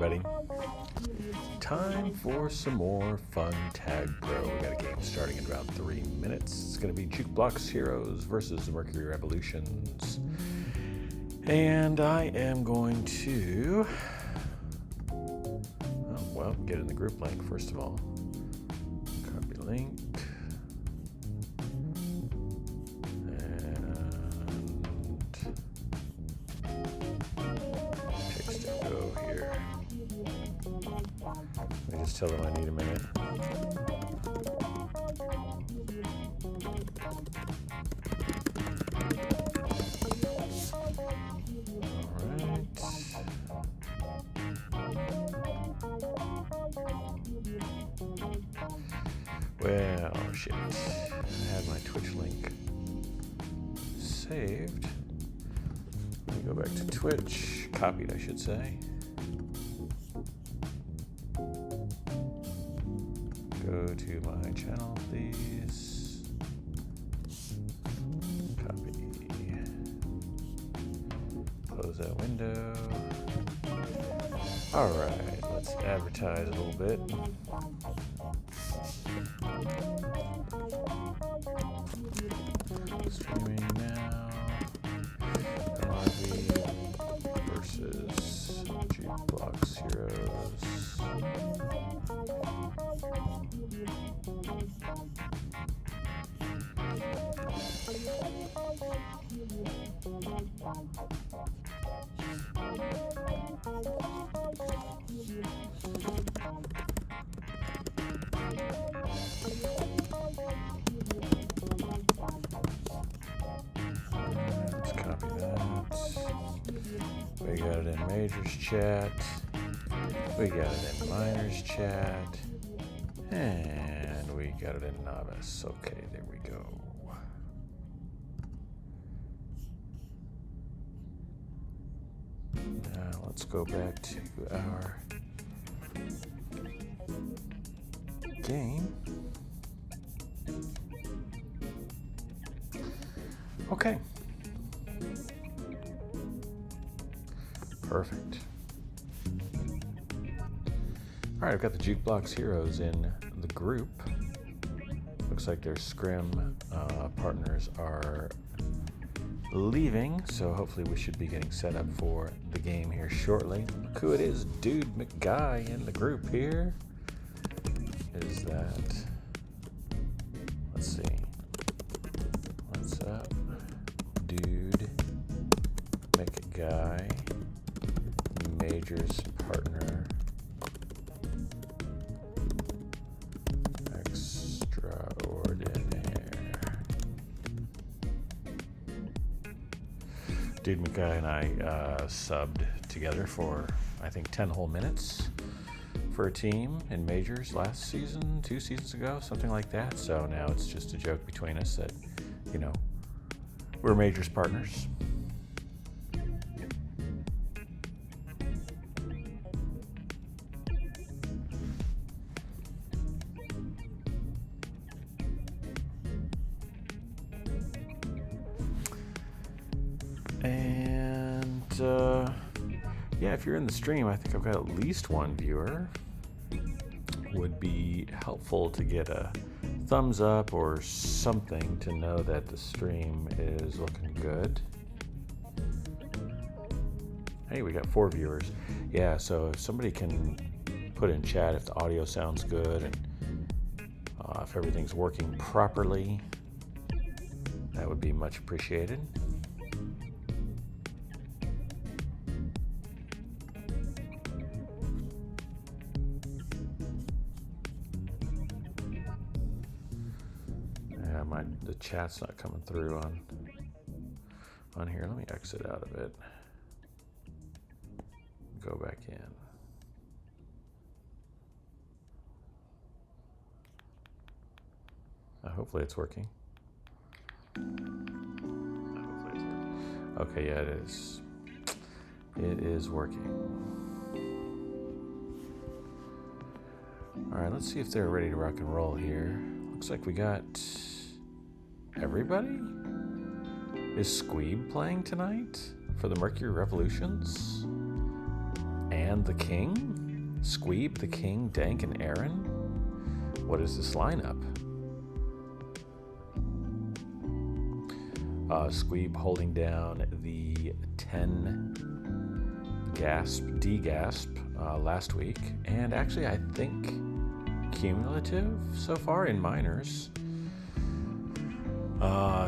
everybody. Time for some more fun Tag Pro. We got a game starting in about 3 minutes. It's going to be Juke Heroes versus the Mercury Revolutions. And I am going to, get in the group link first of all. Copy link. Let me just tell them I need a minute. Alright. Well, shit. I had my Twitch link saved. Let me go back to Twitch. Copied, I should say. Go to my channel, please. Copy. Close that window. All right, let's advertise a little bit. Streaming now. MLTP versus Juke Heroes. Let's copy that. We got it in Majors chat. We got it in Minors chat. And we got it in Novice. Okay, there we go. Now let's go back to our game. Okay. Perfect. All right, I've got the Juke Heroes in the group. Looks like their scrim partners are leaving, so hopefully we should be getting set up for the game here shortly. Look who it is, Dude McGuy in the group here. Is that? Let's see. What's up, Dude McGuy, Majors partner. Dude McGuy and I subbed together for, I think, 10 whole minutes for a team in Majors last season, 2 seasons ago, something like that. So now it's just a joke between us that, you know, we're Majors partners. And yeah, if you're in the stream, I think I've got at least one viewer. Would be helpful to get a thumbs up or something to know that the stream is looking good. Hey, we got 4 viewers. Yeah, so if somebody can put in chat if the audio sounds good and if everything's working properly, that would be much appreciated. The chat's not coming through on here. Let me exit out of it. Go back in. Hopefully it's working. Okay, yeah, it is. It is working. All right, let's see if they're ready to rock and roll here. Looks like we got everybody. Is Squeeb playing tonight for the Mercury Revolutions? and the King? Squeeb, the King, Dank, and Aaron? What is this lineup? Squeeb holding down the 10 D-gasp last week, and actually I think cumulative so far in minors.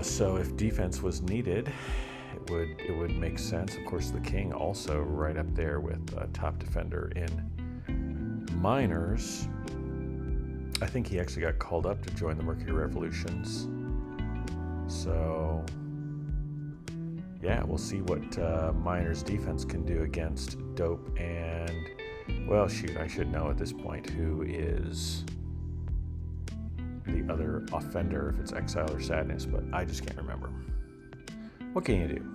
So if defense was needed, it would make sense. Of course, the King also right up there with top defender in minors. I think he actually got called up to join the Mercury Revolutions. So yeah, we'll see what minors defense can do against Dope and, well, shoot, I should know at this point who is the other offender, if it's Exile or Sadness, but I just can't remember. What can you do?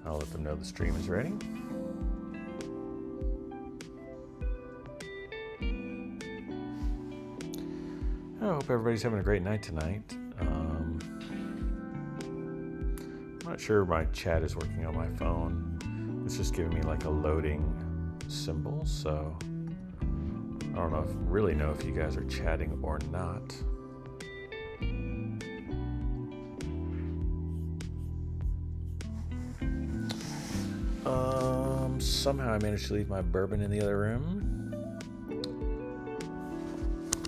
I'll let them know the stream is ready. I hope everybody's having a great night tonight. I'm not sure my chat is working on my phone. It's just giving me like a loading symbol, so I don't really know if you guys are chatting or not. Somehow I managed to leave my bourbon in the other room.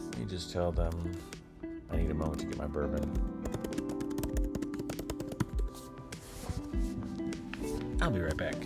Let me just tell them I need a moment to get my bourbon. I'll be right back.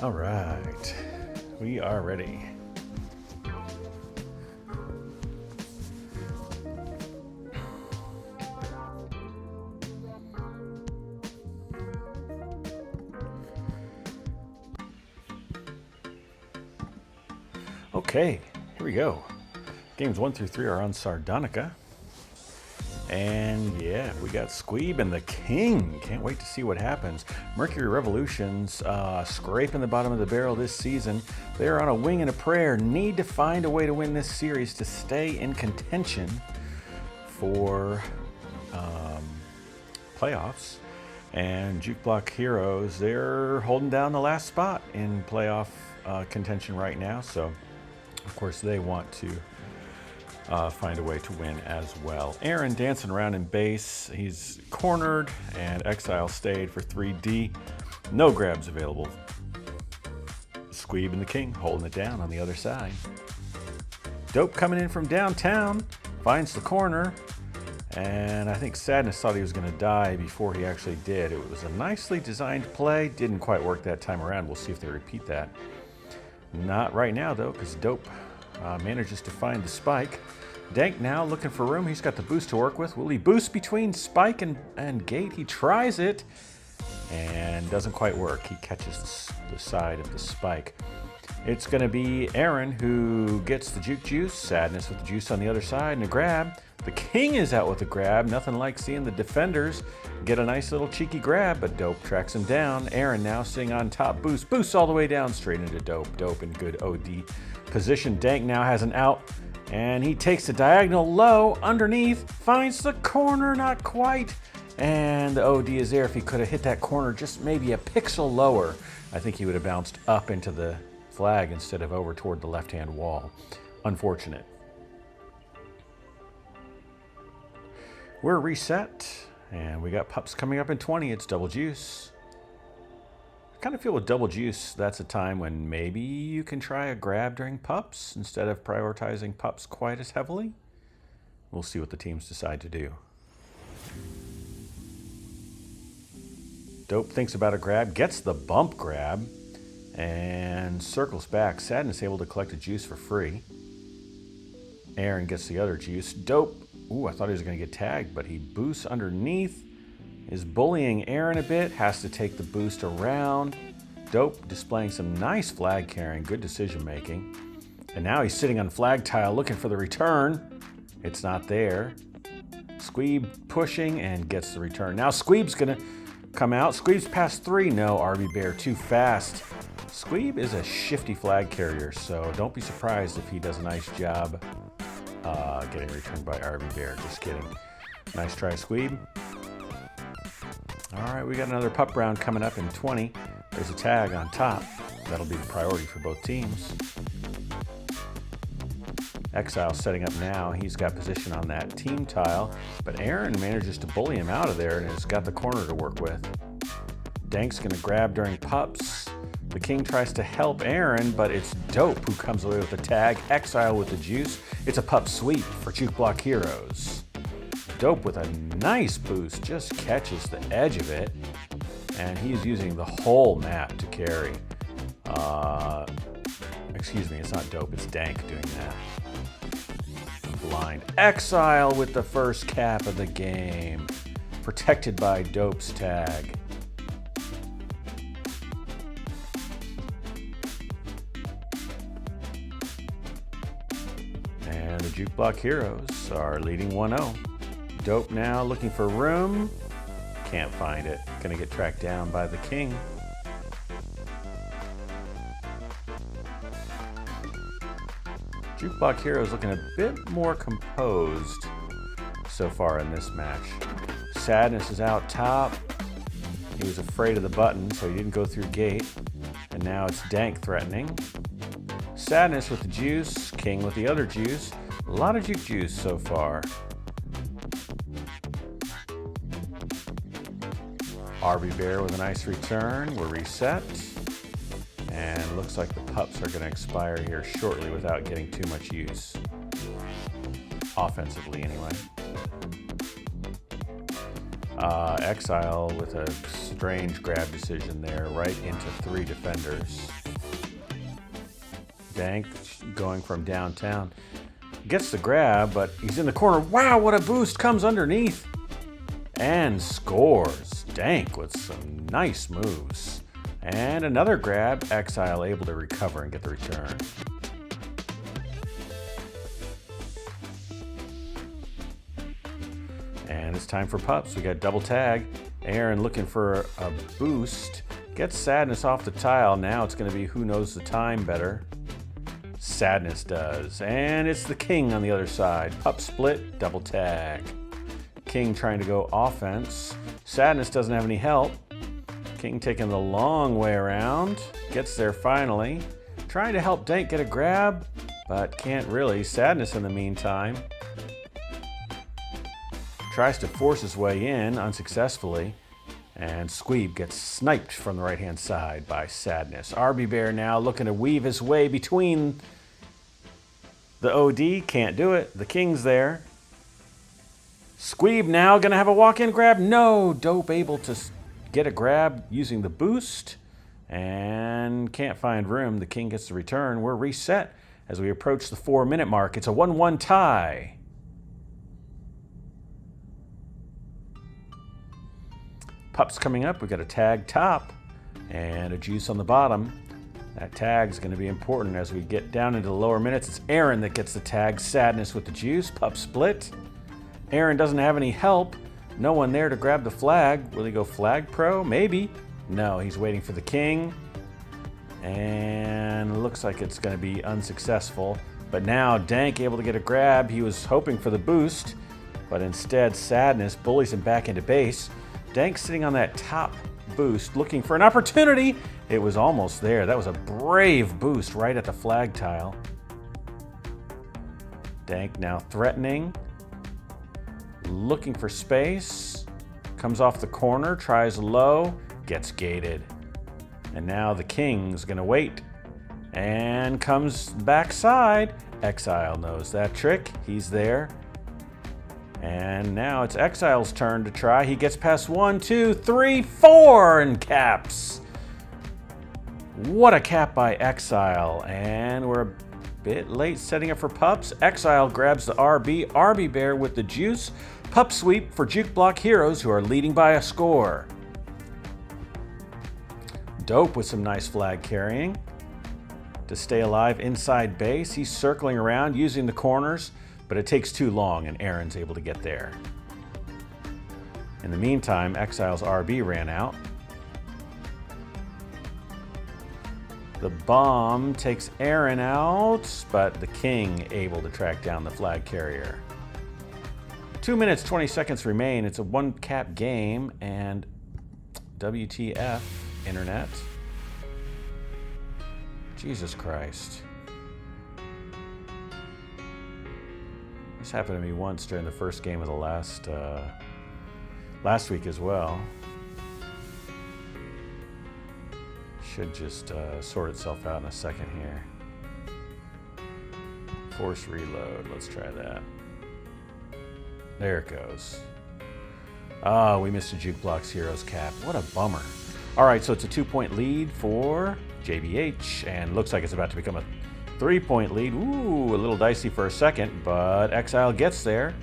All right, we are ready. Okay, here we go. Games 1 through 3 are on Sardonica. And yeah, we got Squeeb and the King. Can't wait to see what happens. Mercury Revolutions scraping the bottom of the barrel this season. They're on a wing and a prayer. Need to find a way to win this series to stay in contention for playoffs. And Juke Block Heroes, they're holding down the last spot in playoff contention right now. So, of course, they want to find a way to win as well. Aaron dancing around in base. He's cornered, and Exile stayed for 3D. No grabs available. Squeeb and the King holding it down on the other side. Dope coming in from downtown. Finds the corner. And I think Sadness thought he was going to die before he actually did. It was a nicely designed play. Didn't quite work that time around. We'll see if they repeat that. Not right now, though, because Dope manages to find the spike. Dank now looking for room. He's got the boost to work with. Will he boost between spike and gate? He tries it and doesn't quite work. He catches the side of the spike. It's going to be Aaron who gets the Juke juice. Sadness with the juice on the other side and a grab. The King is out with a grab. Nothing like seeing the defenders get a nice little cheeky grab, but Dope tracks him down. Aaron now sitting on top. Boosts all the way down straight into Dope. Dope in good OD position. Dank now has an out, and he takes the diagonal low underneath. Finds the corner, not quite. And the OD is there. If he could have hit that corner just maybe a pixel lower, I think he would have bounced up into the flag instead of over toward the left-hand wall. Unfortunate. We're reset, and we got pups coming up in 20. It's double juice. I kind of feel with double juice, that's a time when maybe you can try a grab during pups instead of prioritizing pups quite as heavily. We'll see what the teams decide to do. Dope thinks about a grab, gets the bump grab, and circles back. Sadness able to collect a juice for free. Aaron gets the other juice. Dope. Ooh, I thought he was going to get tagged, but he boosts underneath. Is bullying Aaron a bit. Has to take the boost around. Dope displaying some nice flag carrying. Good decision making. And now he's sitting on flag tile looking for the return. It's not there. Squeeb pushing and gets the return. Now Squeeb's going to come out. Squeeb's past 3. No, RB Bear too fast. Squeeb is a shifty flag carrier, so don't be surprised if he does a nice job getting returned by RB Bear. Just kidding. Nice try, Squeeb. All right, we got another pup round coming up in 20. There's a tag on top. That'll be the priority for both teams. Exile setting up now. He's got position on that team tile, but Aaron manages to bully him out of there and has got the corner to work with. Dank's gonna grab during pups. The King tries to help Aaron, but it's Dope who comes away with the tag. Exile with the juice. It's a pup sweep for Juke Block Heroes. Dope with a nice boost, just catches the edge of it, and he's using the whole map to carry. Excuse me, it's not Dope, it's Dank doing that. Blind Exile with the first cap of the game, protected by Dope's tag. And the Juke Block Heroes are leading 1-0. Dope now looking for room. Can't find it. Gonna get tracked down by the King. Juke Block Heroes looking a bit more composed so far in this match. Sadness is out top. He was afraid of the button, so he didn't go through gate. And now it's Dank threatening. Sadness with the juice. King with the other juice. A lot of Juke juice so far. RB Bear with a nice return. We're reset. And looks like the pups are going to expire here shortly without getting too much use. Offensively, anyway. Exile with a strange grab decision there, right into 3 defenders. Dank going from downtown. Gets the grab, but he's in the corner. Wow, what a boost comes underneath. And scores. Dank with some nice moves. And another grab. Exile able to recover and get the return. And it's time for pups. We got double tag. Aaron looking for a boost. Gets Sadness off the tile. Now it's going to be who knows the time better. Sadness does. And it's the King on the other side. Pup split, double tag. King trying to go offense. Sadness doesn't have any help. King taking the long way around. Gets there finally. Trying to help Dank get a grab, but can't really. Sadness in the meantime. Tries to force his way in unsuccessfully. And Squeeb gets sniped from the right-hand side by Sadness. RB Bear now looking to weave his way between the OD. Can't do it. The King's there. Squeeb now going to have a walk-in grab. No, Dope able to get a grab using the boost. And can't find room. The king gets the return. We're reset as we approach the 4-minute mark. It's a 1-1 tie. Pups coming up. We've got a tag top and a juice on the bottom. That tag's going to be important as we get down into the lower minutes. It's Aaron that gets the tag. Sadness with the juice. Pup split. Aaron doesn't have any help. No one there to grab the flag. Will he go flag pro? Maybe. No, he's waiting for the king. And looks like it's going to be unsuccessful. But now Dank able to get a grab. He was hoping for the boost, but instead Sadness bullies him back into base. Dank sitting on that top boost looking for an opportunity. It was almost there. That was a brave boost right at the flag tile. Dank now threatening. Looking for space. Comes off the corner, tries low, gets gated. And now the king's gonna wait. And comes backside. Exile knows that trick. He's there. And now it's Exile's turn to try. He gets past 1, 2, 3, 4 and caps. What a cap by Exile. And we're a bit late setting up for Pups. Exile grabs the RB. RB Bear with the juice. Pup sweep for Juke Block Heroes who are leading by a score. Dope with some nice flag carrying to stay alive inside base. He's circling around using the corners, but it takes too long and Aaron's able to get there. In the meantime, Exile's RB ran out. The bomb takes Aaron out, but the king able to track down the flag carrier. 2 minutes, 20 seconds remain. It's a 1-cap game, and WTF, internet. Jesus Christ. This happened to me once during the first game of the last week as well. Should just sort itself out in a second here. Force reload. Let's try that. There it goes. Ah, we missed a Juke Blocks Heroes cap. What a bummer. All right, so it's a 2-point lead for JBH, and looks like it's about to become a 3-point lead. Ooh, a little dicey for a second, but Exile gets there,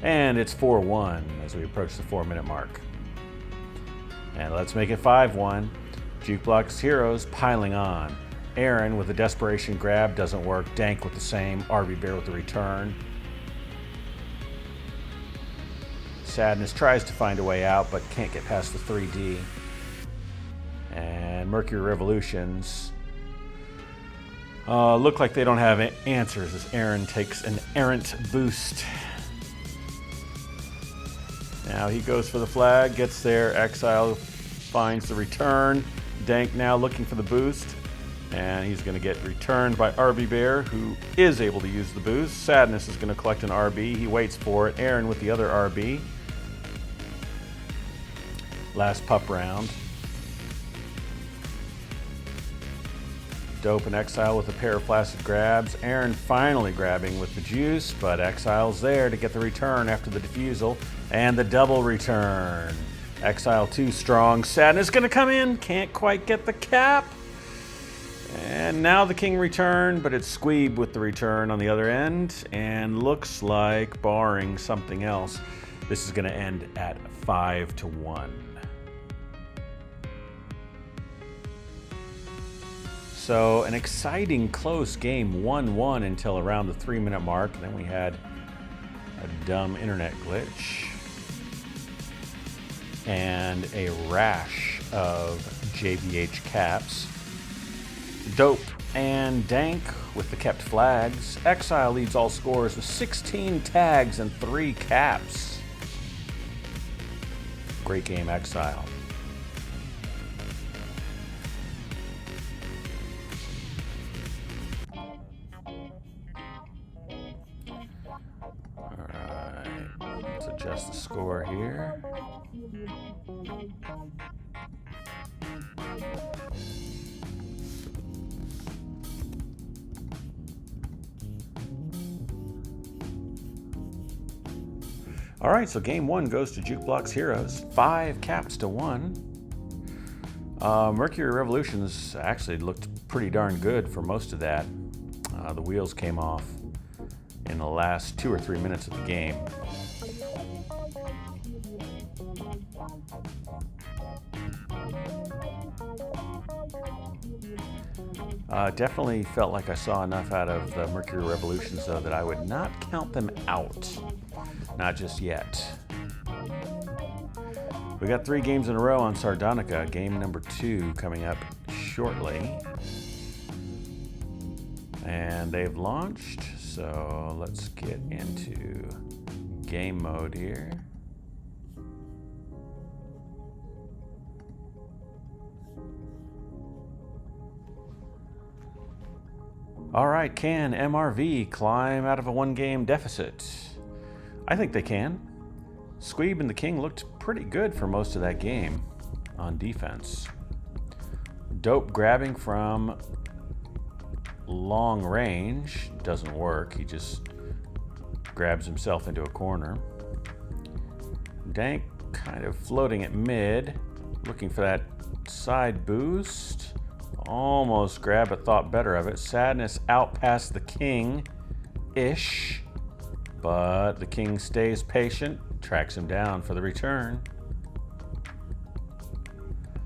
and it's 4-1 as we approach the 4-minute mark. And let's make it 5-1. Juke Blocks Heroes piling on. Aaron with a desperation grab, doesn't work. Dank with the same. RB Bear with the return. Sadness tries to find a way out, but can't get past the 3D. And Mercury Revolutions look like they don't have answers as Aaron takes an errant boost. Now he goes for the flag, gets there. Exile finds the return. Dank now looking for the boost, and he's going to get returned by RB Bear, who is able to use the boost. Sadness is going to collect an RB. He waits for it. Aaron with the other RB. Last pup round. Dope and Exile with a pair of flaccid grabs. Aaron finally grabbing with the juice, but Exile's there to get the return after the defusal. And the double return. Exile too strong. Sadness gonna come in. Can't quite get the cap. And now the king returned, but it's Squeeb with the return on the other end. And looks like, barring something else, this is gonna end at 5-1. So an exciting close game, 1-1 until around the 3-minute mark. Then we had a dumb internet glitch and a rash of JBH caps. Dope and Dank with the kept flags. Exile leads all scores with 16 tags and 3 caps. Great game, Exile. Let's adjust the score here. All right, so game one goes to Jukebox Heroes. 5 caps to 1. Mercury Revolutions actually looked pretty darn good for most of that. The wheels came off in the last 2 or 3 minutes of the game. Definitely felt like I saw enough out of the Mercury Revolutions, though, that I would not count them out. Not just yet. We got 3 games in a row on Sardonica. Game number 2 coming up shortly. And they've launched, so let's get into game mode here. All right, can MRV climb out of a 1-game deficit? I think they can. Squeeb and the King looked pretty good for most of that game on defense. Dope grabbing from long range doesn't work. He just grabs himself into a corner. Dank kind of floating at mid, looking for that side boost. Almost grabbed, but thought better of it. Sadness out past the King-ish, but the King stays patient, tracks him down for the return.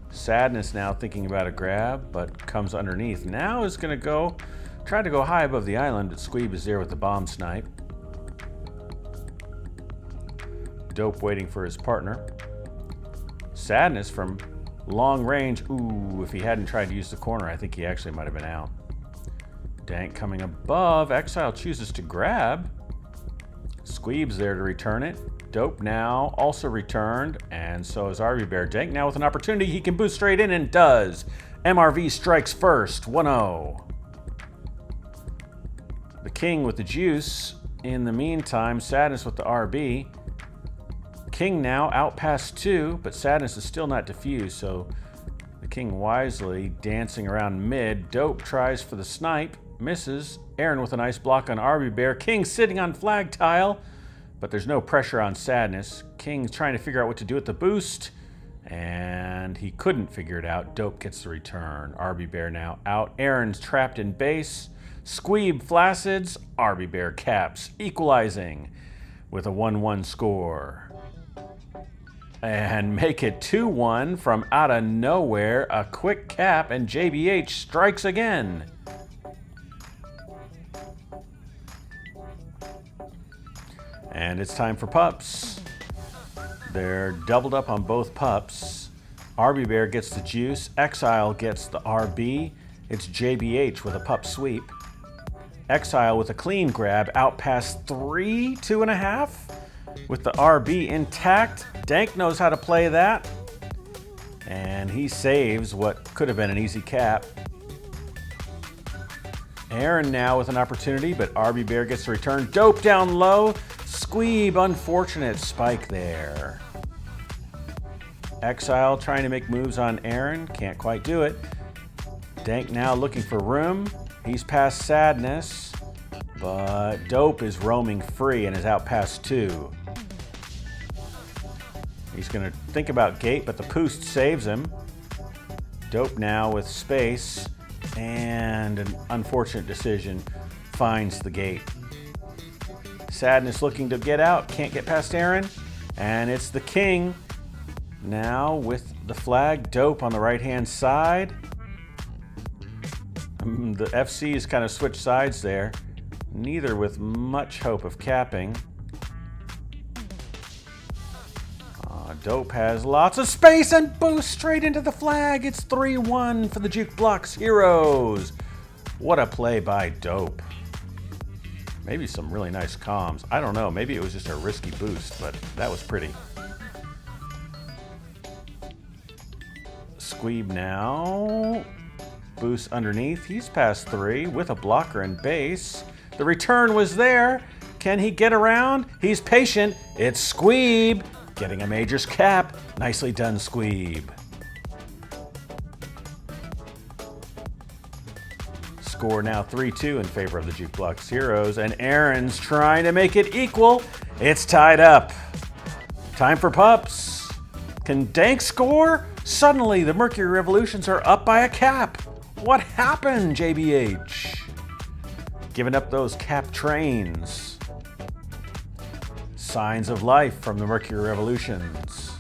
Sadness now thinking about a grab, but comes underneath. Now is going to try to go high above the island, but Squeeb is there with the bomb snipe. Dope waiting for his partner. Sadness from long range. Ooh, if he hadn't tried to use the corner, I think he actually might have been out. Dank coming above. Exile chooses to grab. Squeeb's there to return it. Dope now also returned, and so is RB Bear. Dank now with an opportunity. He can boost straight in and does. MRV strikes first, 1-0. The King with the juice. In the meantime, Sadness with the RB. King now out past 2, but Sadness is still not diffused, so the King wisely dancing around mid. Dope tries for the snipe, misses. Aaron with a nice block on RB Bear. King sitting on flag tile, but there's no pressure on Sadness. King's trying to figure out what to do with the boost, and he couldn't figure it out. Dope gets the return. RB Bear now out. Aaron's trapped in base. Squeeb flacids. RB Bear caps, equalizing with a 1-1 score. And make it 2-1 from out of nowhere. A quick cap, and JBH strikes again. And it's time for pups. They're doubled up on both pups. RB Bear gets the juice. Exile gets the RB. It's JBH with a pup sweep. Exile with a clean grab out past 3, 2.5. With the RB intact. Dank knows how to play that. And he saves what could have been an easy cap. Aaron now with an opportunity, but RB Bear gets the return. Dope down low. Squeeb, unfortunate spike there. Exile trying to make moves on Aaron. Can't quite do it. Dank now looking for room. He's past Sadness, but Dope is roaming free and is out past 2. He's going to think about gate, but the Poost saves him. Dope now with space, and an unfortunate decision finds the gate. Sadness looking to get out, can't get past Aaron, and it's the King now with the flag. Dope on the right-hand side. The FC's kind of switched sides there, neither with much hope of capping. Dope has lots of space and boosts straight into the flag. It's 3-1 for the Jukebox Heroes. What a play by Dope. Maybe some really nice comms. I don't know. Maybe it was just a risky boost, but that was pretty. Squeeb now. Boost underneath. He's past 3 with a blocker and base. The return was there. Can he get around? He's patient. It's Squeeb. Getting a Major's cap. Nicely done, Squeeb. Score now 3-2 in favor of the Jukebox Heroes, and Aaron's trying to make it equal. It's tied up. Time for pups. Can Dank score? Suddenly, the Mercury Revolutions are up by a cap. What happened, JBH? Giving up those cap trains. Signs of life from the Mercury Revolutions.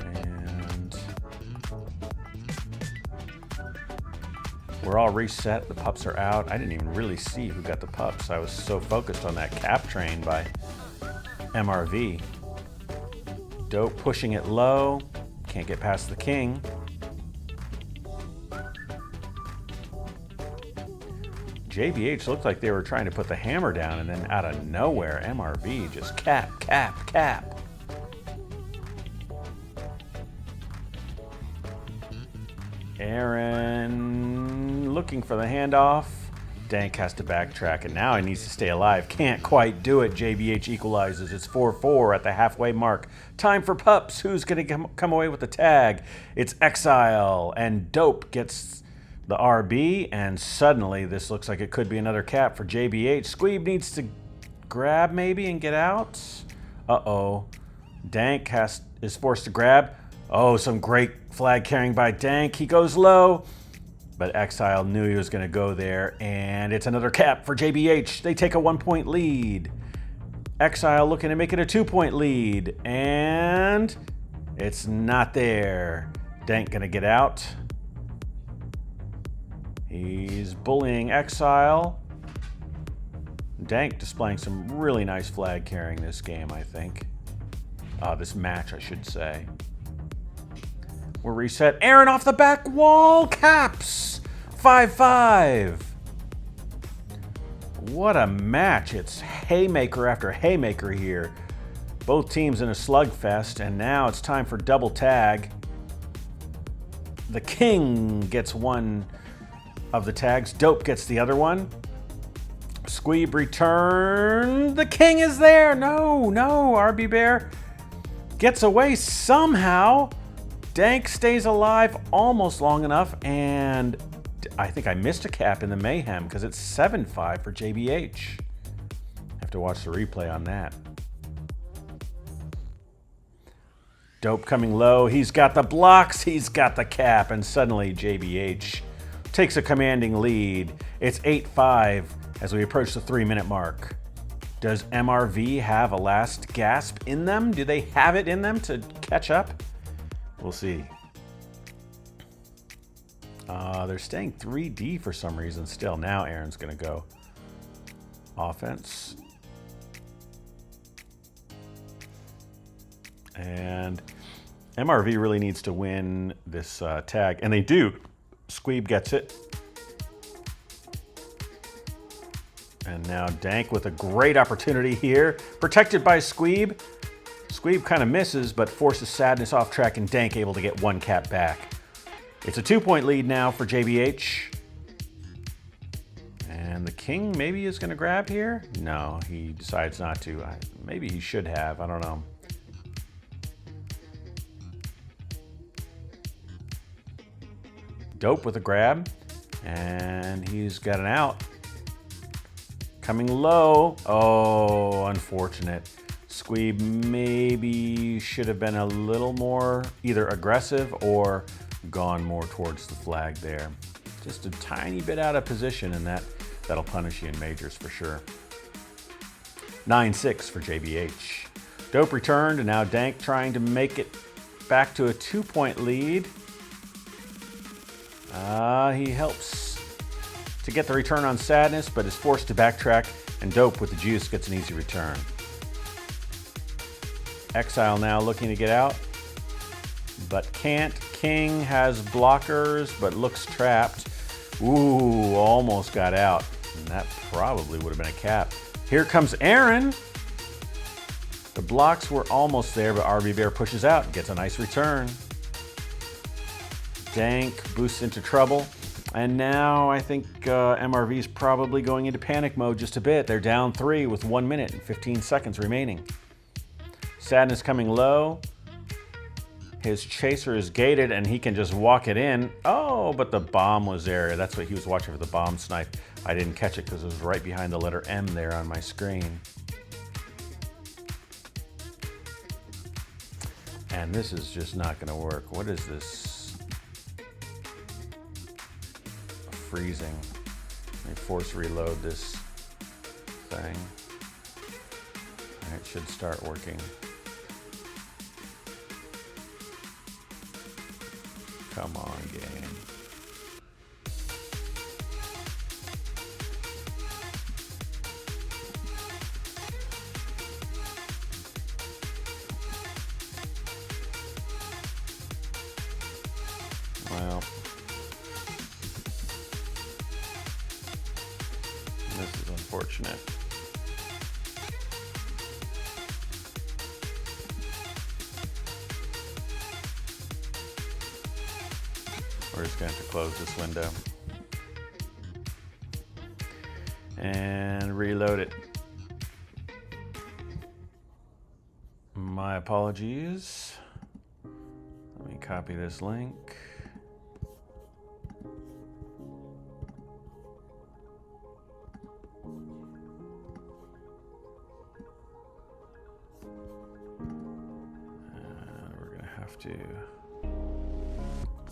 And we're all reset. The pups are out. I didn't even really see who got the pups. I was so focused on that cap train by MRV. Dope pushing it low. Can't get past the king. JBH looked like they were trying to put the hammer down, and then out of nowhere, MRV just cap. Aaron looking for the handoff. Dank has to backtrack, and now he needs to stay alive. Can't quite do it. JBH equalizes. It's 4-4 at the halfway mark. Time for pups. Who's going to come away with the tag? It's Exile, and Dope gets the RB, and suddenly this looks like it could be another cap for JBH. Squeeb needs to grab maybe and get out. Uh-oh. Dank is forced to grab. Oh, some great flag carrying by Dank. He goes low, but Exile knew he was going to go there, and it's another cap for JBH. They take a 1-point lead. Exile looking to make it a 2-point lead, and it's not there. Dank going to get out. He's bullying Exile. Dank displaying some really nice flag carrying this game, I think. This match, I should say. We're reset. Aaron off the back wall. Caps. 5-5. What a match. It's haymaker after haymaker here. Both teams in a slugfest, and now it's time for double tag. The king gets one of the tags. Dope gets the other one. Squeeb return. The king is there. No. RB Bear gets away somehow. Dank stays alive almost long enough, and I think I missed a cap in the mayhem because it's 7-5 for JBH. Have to watch the replay on that. Dope coming low. He's got the blocks. He's got the cap, and suddenly JBH takes a commanding lead. It's 8-5 as we approach the 3-minute mark. Does MRV have a last gasp in them? Do they have it in them to catch up? We'll see. They're staying 3D for some reason still. Now Aaron's going to go offense. And MRV really needs to win this tag, and they do. Squeeb gets it. And now Dank with a great opportunity here. Protected by Squeeb. Squeeb kind of misses, but forces Sadness off track, and Dank able to get one cap back. It's a 2-point lead now for JBH. And the king maybe is going to grab here? No, he decides not to. Maybe he should have. I don't know. Dope with a grab, and he's got an out. Coming low. Oh, unfortunate. Squeeb maybe should have been a little more either aggressive or gone more towards the flag there. Just a tiny bit out of position, and that'll punish you in majors for sure. 9-6 for JBH. Dope returned, and now Dank trying to make it back to a 2-point lead. He helps to get the return on Sadness, but is forced to backtrack, and Dope with the juice gets an easy return. Exile now looking to get out, but can't. King has blockers, but looks trapped. Ooh, almost got out. And that probably would have been a cap. Here comes Aaron. The blocks were almost there, but RB Bear pushes out and gets a nice return. Dank boosts into trouble. And now I think MRV is probably going into panic mode just a bit. They're down 3 with 1 minute and 15 seconds remaining. Sadness coming low. His chaser is gated, and he can just walk it in. Oh, but the bomb was there. That's what he was watching for, the bomb snipe. I didn't catch it because it was right behind the letter M there on my screen. And this is just not going to work. What is this? Freezing. Let me force reload this thing. It should start working. Come on, game. Well, this is unfortunate. We're just going to have to close this window and reload it. My apologies. Let me copy this link. We're going to have to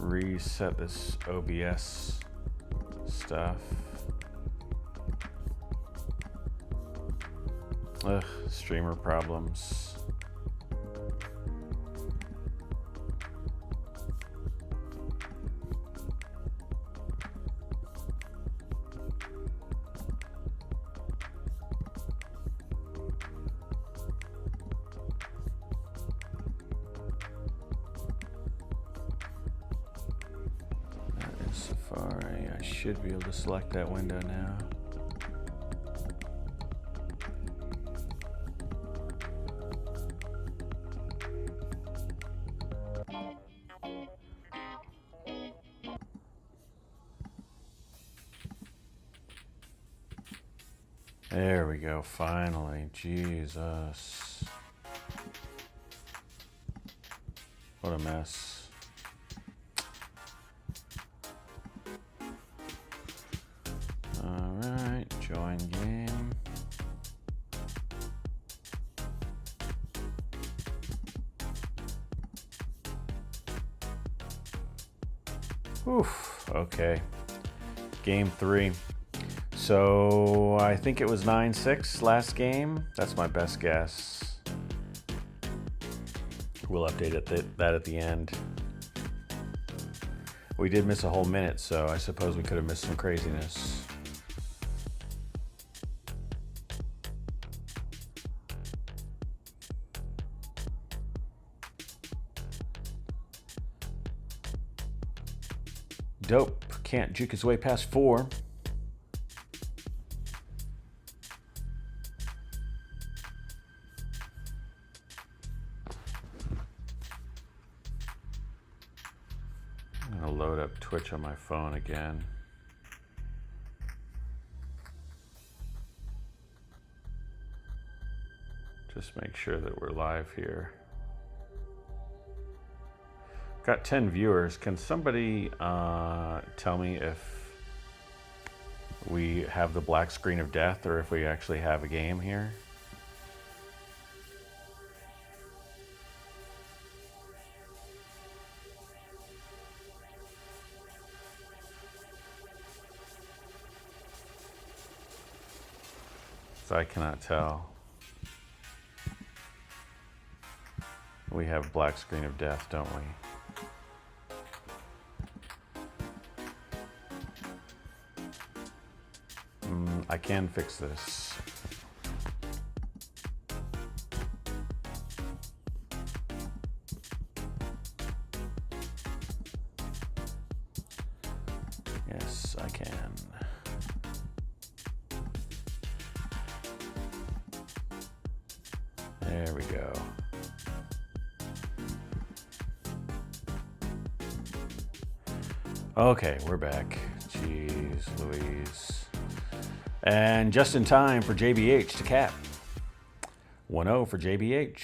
reset this OBS stuff. Ugh, streamer problems. Safari, I should be able to select that window now. There we go, finally. Jesus. What a mess. Alright, join game. Oof, okay. Game 3. So I think it was 9-6 last game. That's my best guess. We'll update that at the end. We did miss a whole minute, so I suppose we could have missed some craziness. Dope. Can't juke his way past 4. I'm gonna load up Twitch on my phone again. Just make sure that we're live here. Got 10 viewers. Can somebody tell me if we have the black screen of death or if we actually have a game here? So I cannot tell. We have black screen of death, don't we? I can fix this. Yes, I can. There we go. Okay, we're back. Jeez Louise. And just in time for JBH to cap. 1-0 for JBH.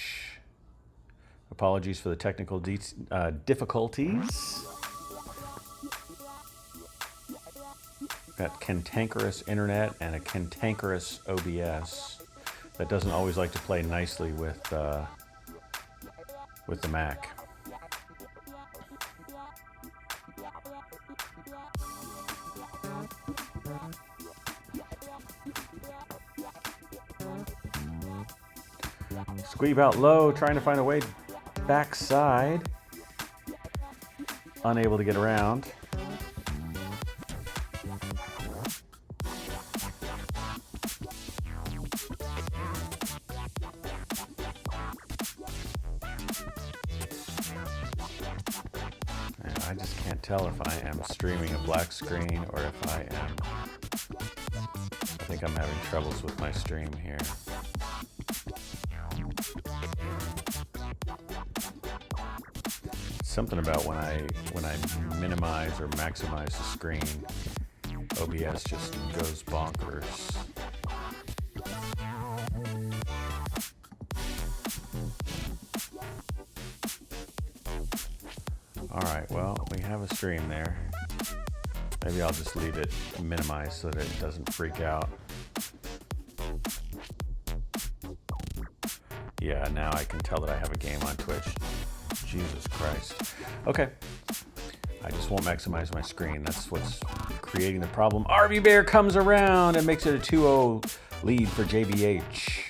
Apologies for the technical difficulties. Got cantankerous internet and a cantankerous OBS that doesn't always like to play nicely with with the Mac. Squeeb out low, trying to find a way backside. Unable to get around. And I just can't tell if I am streaming a black screen or if I am... I think I'm having troubles with my stream here. Something about when I minimize or maximize the screen, OBS just goes bonkers. All right, well, we have a stream there. Maybe I'll just leave it minimized so that it doesn't freak out. Yeah, now I can tell that I have a game on Twitch. Jesus Christ. Okay. I just won't maximize my screen. That's what's creating the problem. RB Bear comes around and makes it a 2-0 lead for JBH.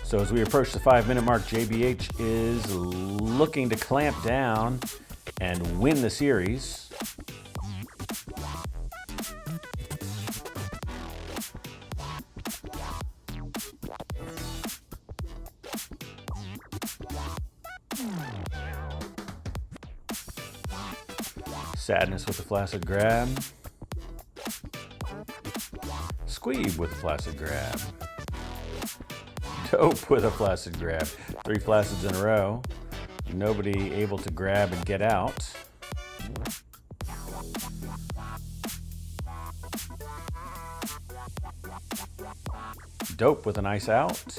So as we approach the 5-minute mark, JBH is looking to clamp down and win the series. Sadness with a flaccid grab. Squeeb with a flaccid grab. Dope with a flaccid grab. 3 flaccids in a row. Nobody able to grab and get out. Dope with a nice out.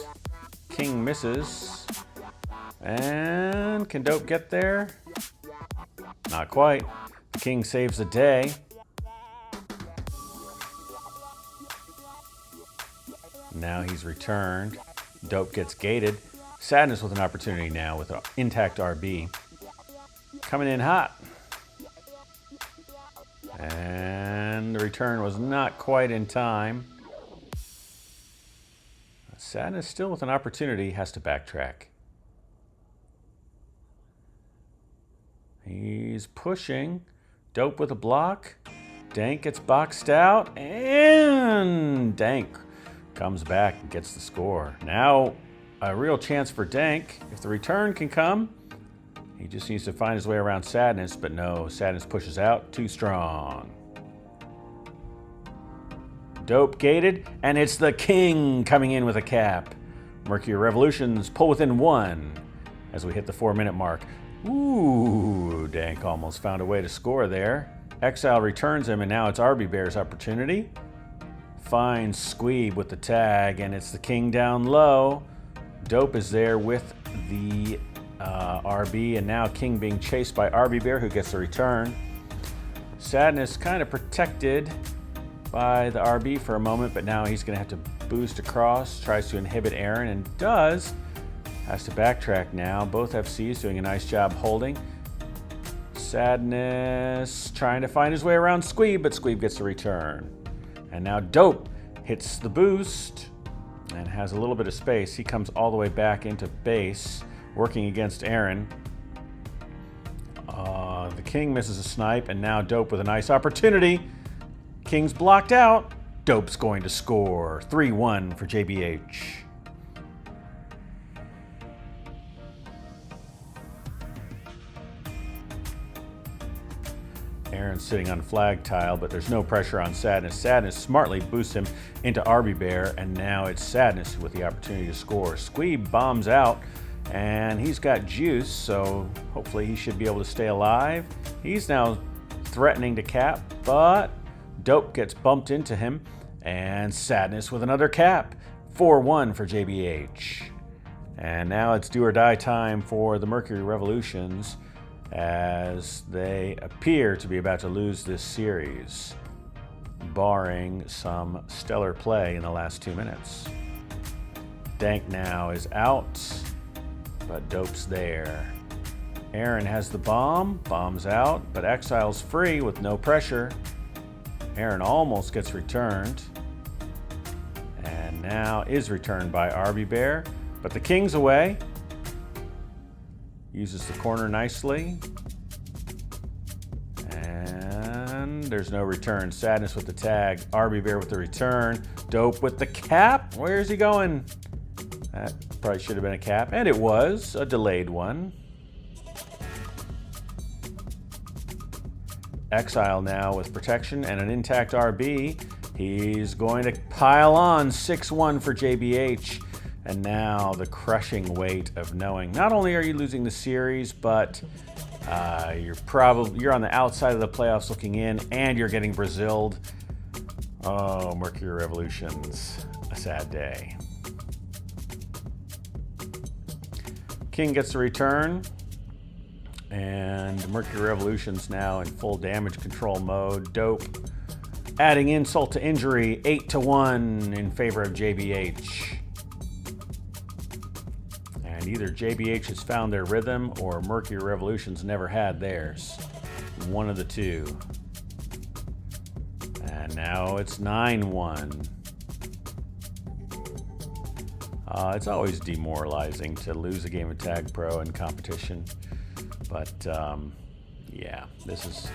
King misses. And can Dope get there? Not quite. King saves the day. Now he's returned. Dope gets gated. Sadness with an opportunity now with an intact RB. Coming in hot. And the return was not quite in time. Sadness still with an opportunity, has to backtrack. He's pushing. Dope with a block. Dank gets boxed out, and Dank comes back and gets the score. Now a real chance for Dank. If the return can come, he just needs to find his way around Sadness, but no, Sadness pushes out, too strong. Dope gated, and it's the King coming in with a cap. Mercury Revolutions pull within 1 as we hit the 4-minute mark. Ooh, Dank almost found a way to score there. Exile returns him, and now it's RB Bear's opportunity. Finds Squeeb with the tag, and it's the King down low. Dope is there with the RB, and now King being chased by RB Bear, who gets the return. Sadness kind of protected by the RB for a moment, but now he's going to have to boost across, tries to inhibit Aaron, and does. Has to backtrack now. Both FCs doing a nice job holding. Sadness trying to find his way around Squeeb, but Squeeb gets the return. And now Dope hits the boost and has a little bit of space. He comes all the way back into base, working against Aaron. The King misses a snipe, and now Dope with a nice opportunity. King's blocked out. Dope's going to score. 3-1 for JBH. Aaron's sitting on flag tile, but there's no pressure on Sadness. Sadness smartly boosts him into RB Bear, and now it's Sadness with the opportunity to score. Squeeb bombs out, and he's got juice, so hopefully he should be able to stay alive. He's now threatening to cap, but Dope gets bumped into him, and Sadness with another cap. 4-1 for JBH. And now it's do or die time for the Mercury Revolutions, as they appear to be about to lose this series, barring some stellar play in the last 2 minutes. Dank now is out, but Dope's there. Aaron has the bomb. Bomb's out, but Exile's free with no pressure. Aaron almost gets returned. And now is returned by RB Bear, but the King's away. Uses the corner nicely. And there's no return. Sadness with the tag. RB Bear with the return. Dope with the cap. Where's he going? That probably should have been a cap. And it was a delayed one. Exile now with protection and an intact RB. He's going to pile on 6-1 for JBH. And now the crushing weight of knowing not only are you losing the series, but you're on the outside of the playoffs looking in, and you're getting Braziled. Oh, Mercury Revolution's a sad day. King gets the return, and Mercury Revolution's now in full damage control mode. Dope adding insult to injury, 8-1 in favor of JBH. And either JBH has found their rhythm or Mercury Revolution's never had theirs. One of the two. And now it's 9-1. It's always demoralizing to lose a game of Tag Pro in competition, but yeah, this is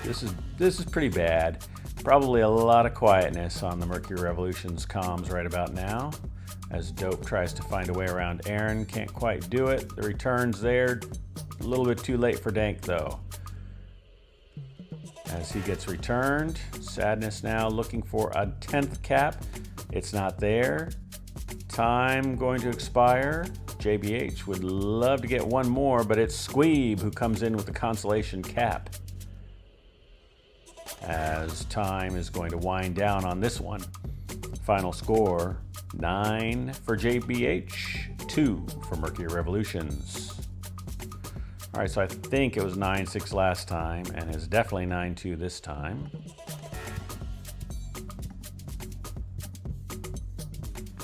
pretty bad. Probably a lot of quietness on the Mercury Revolution's comms right about now, as Dope tries to find a way around Aaron. Can't quite do it. The return's there. A little bit too late for Dank, though. As he gets returned, Sadness now looking for a 10th cap. It's not there. Time going to expire. JBH would love to get one more, but it's Squeeb who comes in with the consolation cap, as time is going to wind down on this one. Final score, 9 for JBH, 2 for Mercury Revolutions. All right, so I think it was 9-6 last time, and it's definitely 9-2 this time.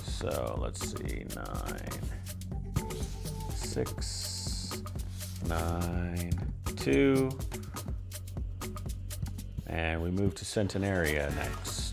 So let's see, 9-6, 9-2. And we move to Centenaria next.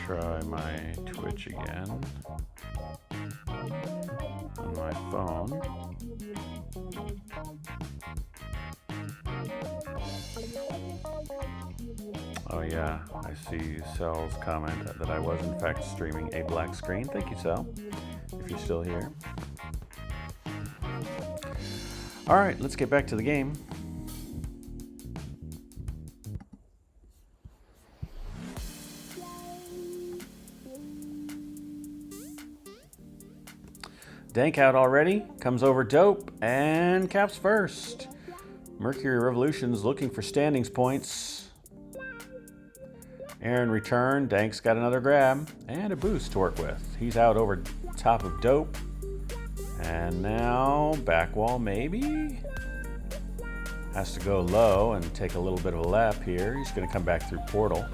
Try my Twitch again on my phone. Oh yeah, I see Cell's comment that I was in fact streaming a black screen. Thank you, Cell, if you're still here. All right, let's get back to the game. Dank out already, comes over Dope, and caps first. Mercury Revolution's looking for standings points. Aaron returned, Dank's got another grab, and a boost to work with. He's out over top of Dope. And now, back wall maybe? Has to go low and take a little bit of a lap here. He's gonna come back through portal.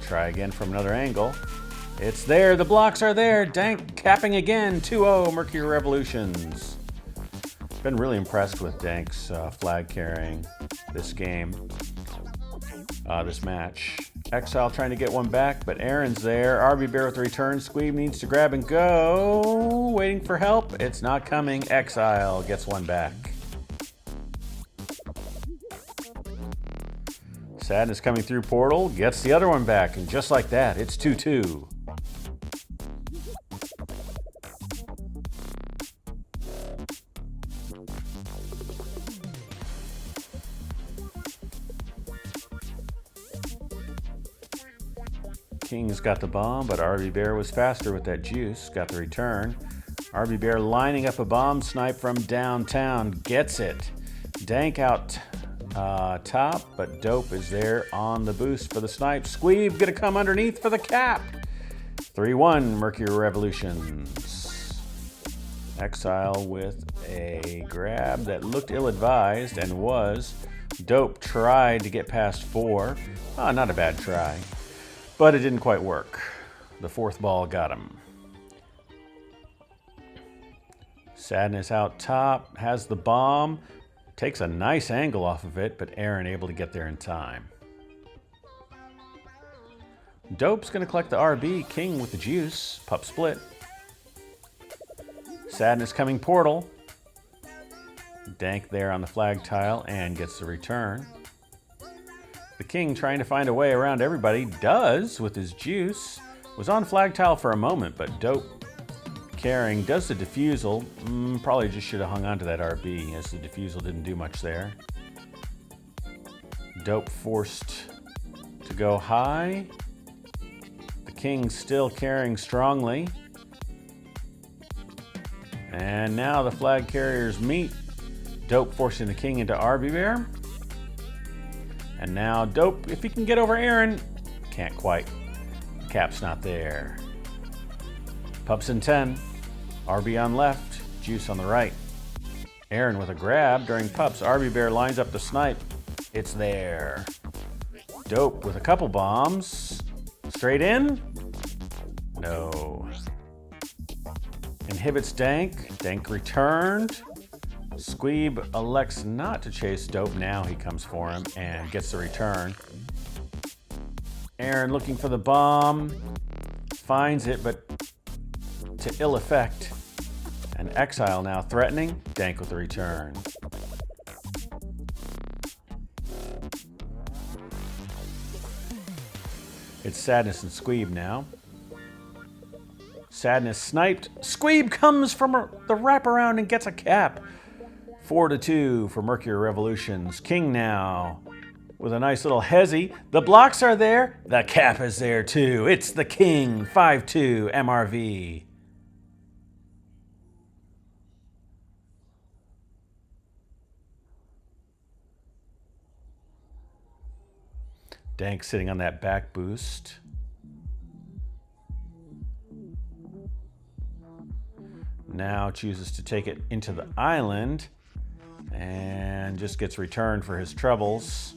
Try again from another angle. It's there, the blocks are there. Dank capping again, 2-0 Mercury Revolutions. Been really impressed with Dank's flag carrying this game, this match. Exile trying to get one back, but Aaron's there. RB Bear with the return. Squeeb needs to grab and go. Waiting for help. It's not coming. Exile gets one back. Sadness coming through portal. Gets the other one back. And just like that, it's 2-2. King's got the bomb, but RB Bear was faster with that juice. Got the return. RB Bear lining up a bomb snipe from downtown. Gets it. Dank out top, but Dope is there on the boost for the snipe. Squeeb gonna come underneath for the cap. 3-1 Mercury Revolutions. Exile with a grab that looked ill-advised and was. Dope tried to get past 4. Not a bad try, but it didn't quite work. The 4th ball got him. Sadness out top, has the bomb. Takes a nice angle off of it, but Aaron able to get there in time. Dope's going to collect the RB. King with the juice. Pup split. Sadness coming portal. Dank there on the flag tile and gets the return. The King trying to find a way around everybody. Does with his juice. Was on flag tile for a moment, but Dope carrying does the defusal. Probably just should have hung on to that RB as the defusal didn't do much there. Dope forced to go high. The King still carrying strongly. And now the flag carriers meet. Dope forcing the King into RB Bear. And now Dope, if he can get over Aaron, can't quite. The cap's not there. Pups in 10. RB on left, juice on the right. Aaron with a grab during pups. RB Bear lines up the snipe. It's there. Dope with a couple bombs. Straight in? No. Inhibits Dank. Dank returned. Squeeb elects not to chase Dope. Now he comes for him and gets the return. Aaron looking for the bomb. Finds it, but to ill effect. And Exile now threatening. Dank with the return. It's Sadness and Squeeb now. Sadness sniped. Squeeb comes from the wraparound and gets a cap. 4-2 for Mercury Revolutions. King now with a nice little hezzy. The blocks are there. The cap is there too. It's the King. 5-2 MRV. Dank sitting on that back boost. Now chooses to take it into the island and just gets returned for his troubles.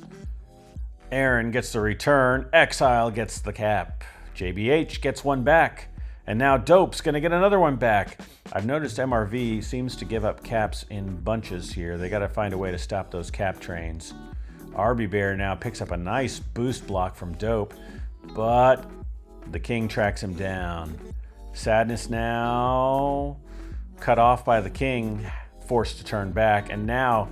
Aaron gets the return. Exile gets the cap. JBH gets one back. And now Dope's going to get another one back. I've noticed MRV seems to give up caps in bunches here. They got to find a way to stop those cap trains. RB Bear now picks up a nice boost block from Dope, but the King tracks him down. Sadness now cut off by the King, forced to turn back, and now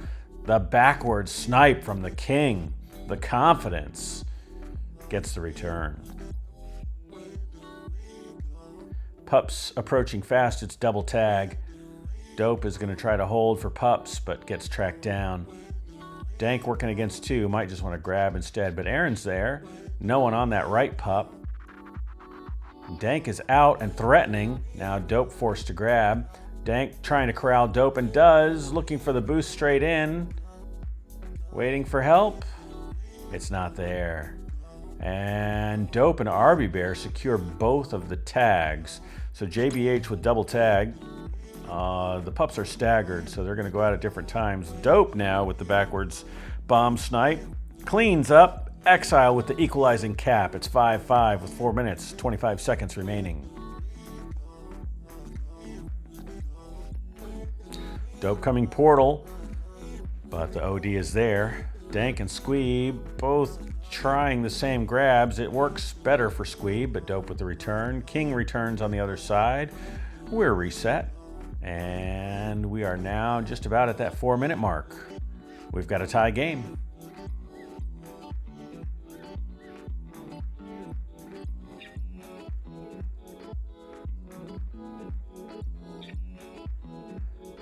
the backward snipe from the King. The confidence gets the return. Pups approaching fast, it's double tag. Dope is going to try to hold for Pups, but gets tracked down. Dank working against 2, might just want to grab instead, but Aaron's there. No one on that right pup. Dank is out and threatening. Now Dope forced to grab. Dank trying to corral Dope and does, looking for the boost straight in. Waiting for help. It's not there. And Dope and RB Bear secure both of the tags. So JBH with double tag. The pups are staggered, so they're going to go out at different times. Dope now with the backwards bomb snipe. Cleans up. Exile with the equalizing cap. It's 5-5 with 4 minutes, 25 seconds remaining. Dope coming portal, but the OD is there. Dank and Squeeb both trying the same grabs. It works better for Squeeb, but Dope with the return. King returns on the other side. We're reset. And we are now just about at that 4-minute mark. We've got a tie game.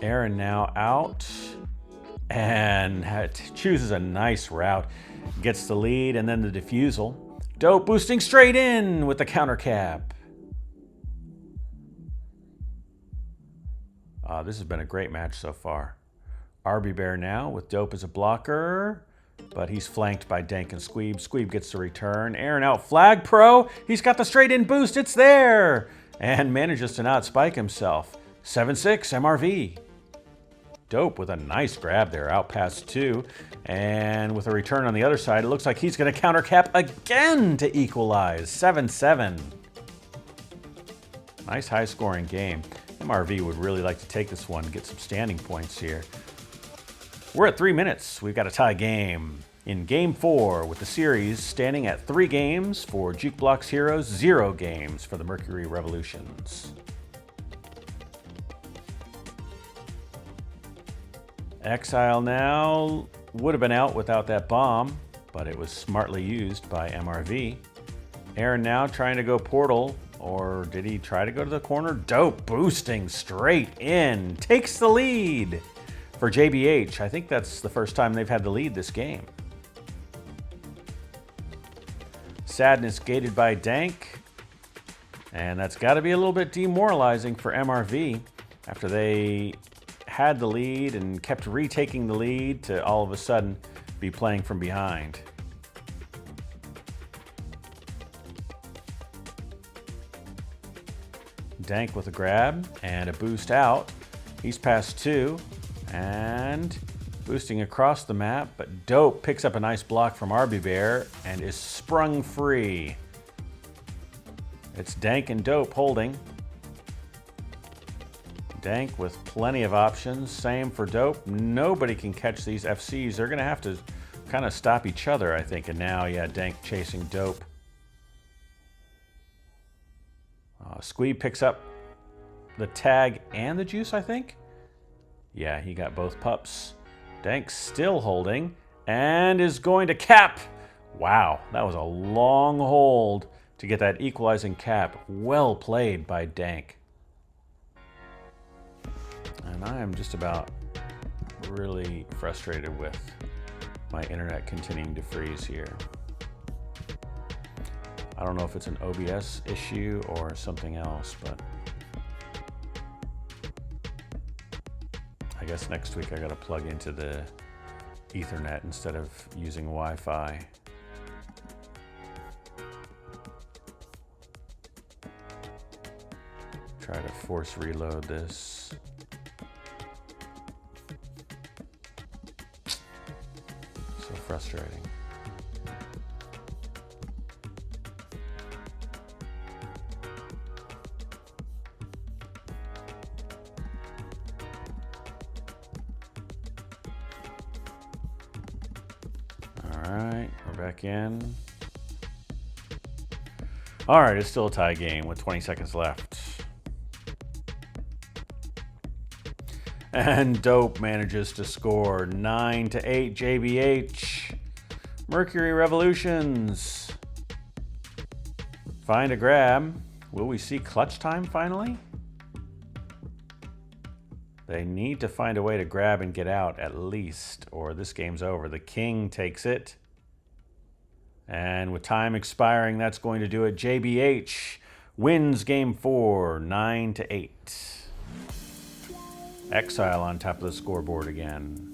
Aaron now out and chooses a nice route. Gets the lead and then the defusal. Dope boosting straight in with the counter cap. This has been a great match so far. RB Bear now with Dope as a blocker, but he's flanked by Dank and Squeeb. Squeeb gets the return. Aaron out flag pro. He's got the straight in boost. It's there. And manages to not spike himself. 7-6 MRV. Dope with a nice grab there, out past 2. And with a return on the other side, it looks like he's going to counter cap again to equalize. 7-7. Nice high scoring game. MRV would really like to take this one, get some standing points here. We're at 3 minutes. We've got a tie game in game 4 with the series standing at 3 games for Jukebox Heroes, 0 games for the Mercury Revolutions. Exile now would have been out without that bomb, but it was smartly used by MRV. Aaron now trying to go portal, or did he try to go to the corner? Dope boosting straight in, takes the lead for JBH. I think that's the first time they've had the lead this game. Sadness gated by Dank, and that's got to be a little bit demoralizing for MRV after they had the lead and kept retaking the lead to all of a sudden be playing from behind. Dank with a grab and a boost out. He's past 2 and boosting across the map, but Dope picks up a nice block from RB Bear and is sprung free. It's Dank and Dope holding. Dank with plenty of options. Same for Dope. Nobody can catch these FCs. They're going to have to kind of stop each other, I think. And now, yeah, Dank chasing Dope. Squeeb picks up the tag and the juice, I think. Yeah, he got both pups. Dank still holding and is going to cap. Wow, that was a long hold to get that equalizing cap. Well played by Dank. And I am just about really frustrated with my internet continuing to freeze here. I don't know if it's an OBS issue or something else, but I guess next week I gotta plug into the Ethernet instead of using Wi-Fi. Try to force reload this. So frustrating. Alright, we're back in. Alright, it's still a tie game with 20 seconds left. And Dope manages to score 9-8 JBH. Mercury Revolutions. Find a grab. Will we see clutch time finally? They need to find a way to grab and get out at least, or this game's over. The King takes it. And with time expiring, that's going to do it. JBH wins game 4, 9-8. Exile on top of the scoreboard again.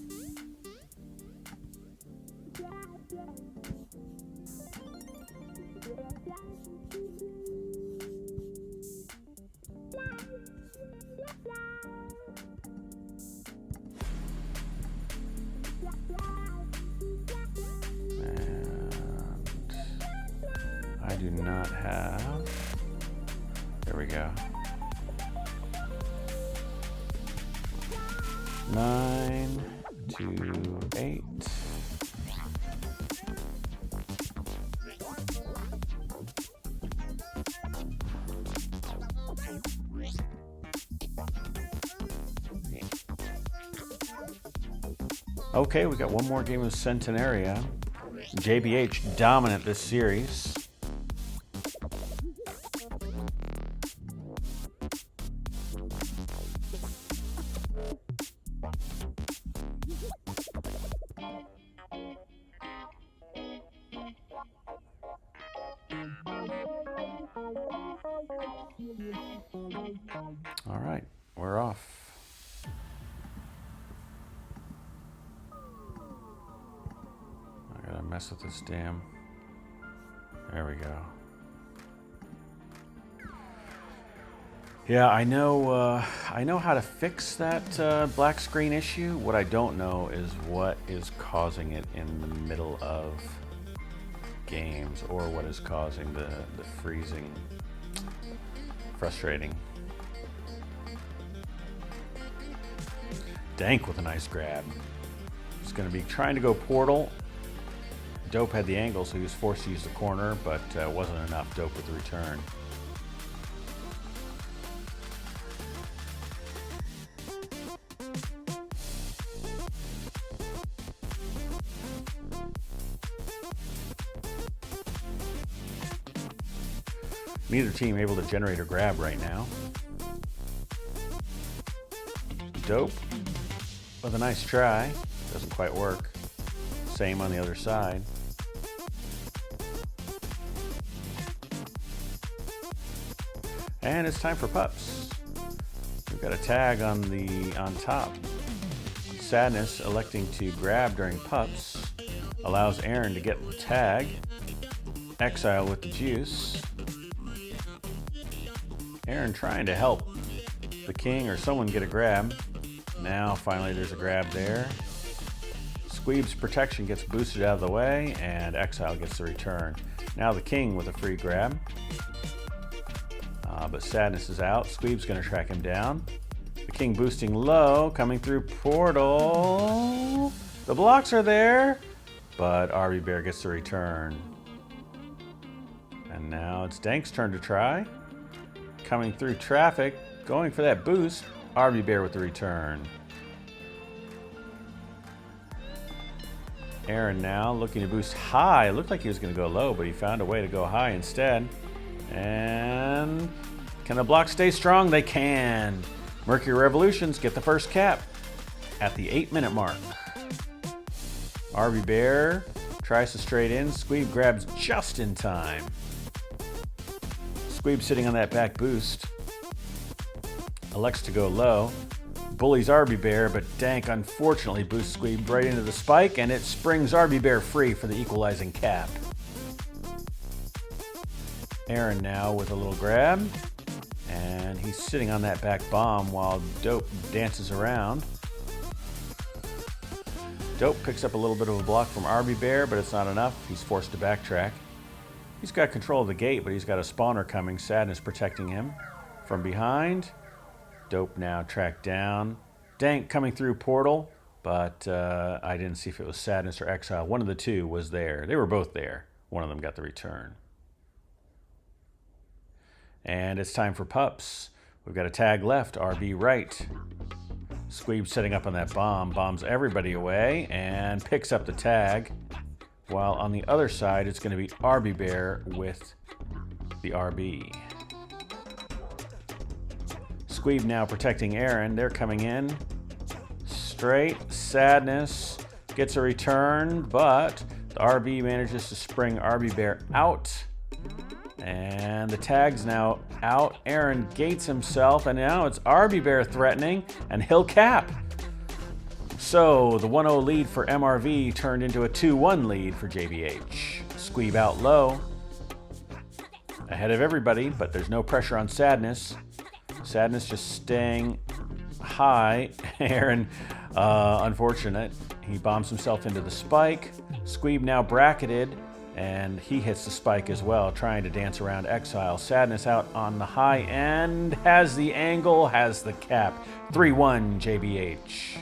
I do not have. There we go. 9, 2, 8. Okay, we got one more game of Centenaria. JBH dominant this series. All right, we're off. I gotta mess with this damn. There we go. Yeah, I know how to fix that black screen issue. What I don't know is what is causing it in the middle of games, or what is causing the freezing. Frustrating. Dank with a nice grab. He's going to be trying to go portal. Dope had the angle, so he was forced to use the corner, but wasn't enough. Dope with the return. Neither team able to generate or grab right now. Dope with a nice try. Doesn't quite work. Same on the other side. And it's time for pups. We've got a tag on top. Sadness electing to grab during pups allows Aaron to get the tag. Exile with the juice. Aaron trying to help the king or someone get a grab. Now finally there's a grab there. Squeeb's protection gets boosted out of the way, and Exile gets the return. Now the king with a free grab. But Sadness is out. Squeeb's going to track him down. The king boosting low, coming through portal. The blocks are there, but RB Bear gets the return. And now it's Dank's turn to try. Coming through traffic, going for that boost. RB Bear with the return. Aaron now looking to boost high. Looked like he was going to go low, but he found a way to go high instead. And can the blocks stay strong? They can. Mercury Revolutions get the first cap at the 8-minute mark. RB Bear tries to straight in. Squeeb grabs just in time. Squeeb sitting on that back boost. Elects to go low. Bullies RB Bear, but Dank unfortunately boosts Squeeb right into the spike, and it springs RB Bear free for the equalizing cap. Aaron now with a little grab, and he's sitting on that back bomb while Dope dances around. Dope picks up a little bit of a block from RB Bear, but it's not enough. He's forced to backtrack. He's got control of the gate, but he's got a spawner coming. Sadness protecting him from behind. Dope now tracked down. Dank coming through portal, but I didn't see if it was Sadness or Exile. One of the two was there. They were both there. One of them got the return. And it's time for pups. We've got a tag left, RB right. Squeeb setting up on that bomb, bombs everybody away, and picks up the tag. While on the other side, it's going to be RB Bear with the RB. Squeeb now protecting Aaron. They're coming in. Straight. Sadness gets a return, but the RB manages to spring RB Bear out. And the tag's now out. Aaron gates himself, and now it's RB Bear threatening, and he'll cap. So the 1-0 lead for MRV turned into a 2-1 lead for JBH. Squeeb out low. Ahead of everybody, but there's no pressure on Sadness. Sadness just staying high. Aaron, unfortunate. He bombs himself into the spike. Squeeb now bracketed, and he hits the spike as well, trying to dance around Exile. Sadness out on the high end, has the angle, has the cap. 3-1 JBH.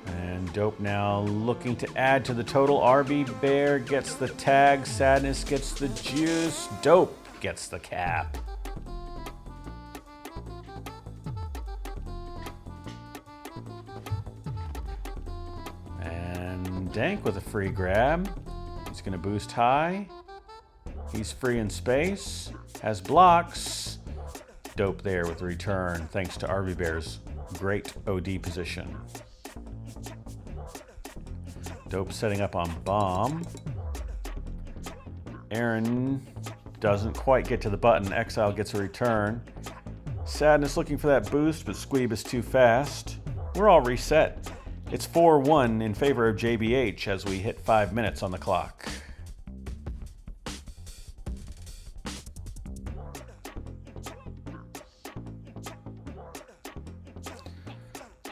And Dope now looking to add to the total. RB Bear gets the tag. Sadness gets the juice. Dope gets the cap. And Dank with a free grab. He's going to boost high. He's free in space. Has blocks. Dope there with return, thanks to RB Bear's great OD position. Dope setting up on bomb. Aaron doesn't quite get to the button. Exile gets a return. Sadness looking for that boost, but Squeeb is too fast. We're all reset. It's 4-1 in favor of JBH as we hit 5 minutes on the clock.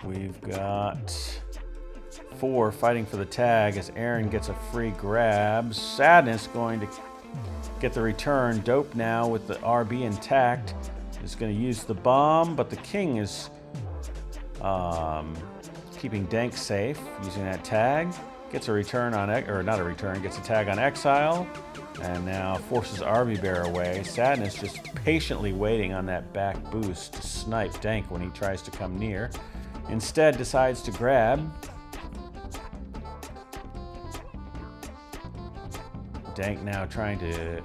We've got 4 fighting for the tag as Aaron gets a free grab. Sadness going to get the return. Dope now with the RB intact is going to use the bomb, but the king is keeping Dank safe using that tag. Gets a return on, or not a return, gets a tag on Exile, and now forces RB Bear away. Sadness just patiently waiting on that back boost to snipe Dank when he tries to come near. Instead decides to grab. Dank now trying to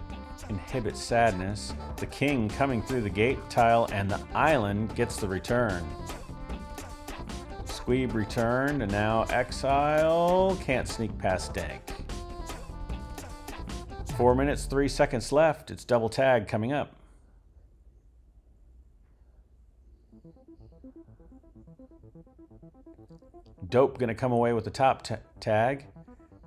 inhibit Sadness. The king coming through the gate tile and the island gets the return. Squeeb returned and now Exile can't sneak past Dank. 4 minutes, 3 seconds left. It's double tag coming up. Dope gonna come away with the top tag.